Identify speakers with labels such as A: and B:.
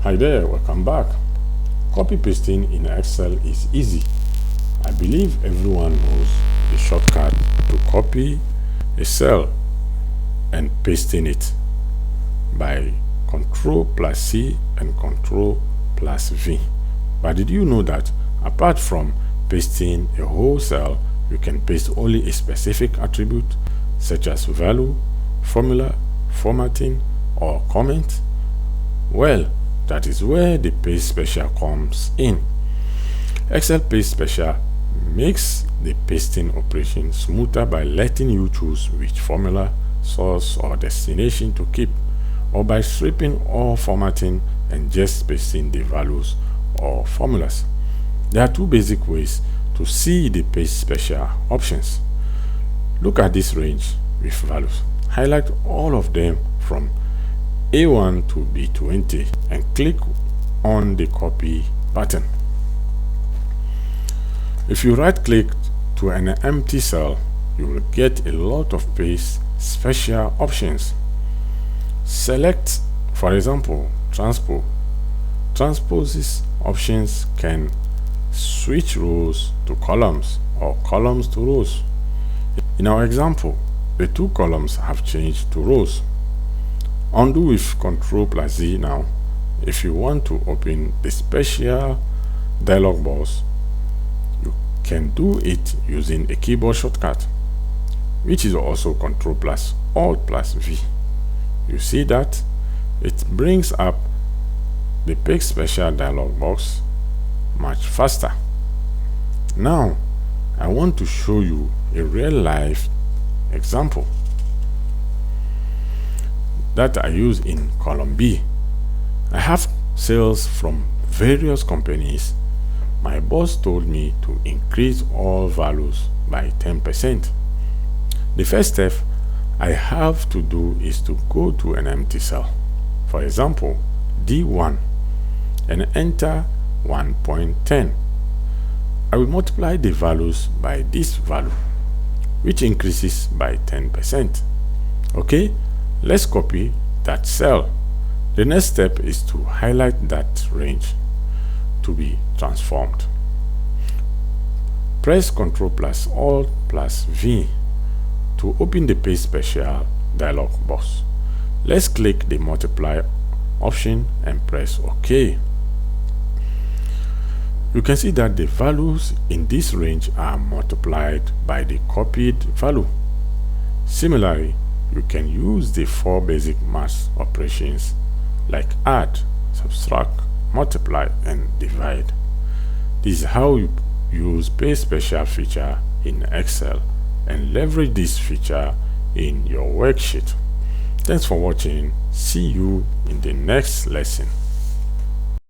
A: Hi there, welcome back. Copy pasting in Excel is easy. I believe everyone knows the shortcut to copy a cell and pasting it by Ctrl+C and Ctrl+V. But did you know that apart from pasting a whole cell, you can paste only a specific attribute such as value, formula, formatting, or comment? Well, that is where the Paste Special comes in. Excel Paste Special makes the pasting operation smoother by letting you choose which formula, source, or destination to keep, or by stripping all formatting and just pasting the values or formulas. There are two basic ways to see the Paste Special options. Look at this range with values. Highlight all of them from A1 to B20 and click on the copy button. If you right click to an empty cell, you will get a lot of Paste Special options. Select, for example, transpose. Transposes options can switch rows to columns or columns to rows. In our example, the two columns have changed to rows. Undo with Ctrl+Z now if you want to open the special dialog box. You can do it using a keyboard shortcut, which is also Ctrl+Alt+V. You see that it brings up the Paste Special dialog box much faster. Now I want to show you a real-life example that I use in column B. I have sales from various companies. My boss told me to increase all values by 10%. The first step I have to do is to go to an empty cell, for example D1, and enter 1.10. I will multiply the values by this value, which increases by 10%. Okay, let's copy that cell. The next step is to highlight that range to be transformed. Press Ctrl+Alt+V to open the Paste Special dialog box. Let's click the multiply option and press OK. You can see that the values in this range are multiplied by the copied value. Similarly, you can use the four basic math operations like add, subtract, multiply, and divide. This is how you use Paste Special feature in Excel and leverage this feature in your worksheet. Thanks for watching. See you in the next lesson.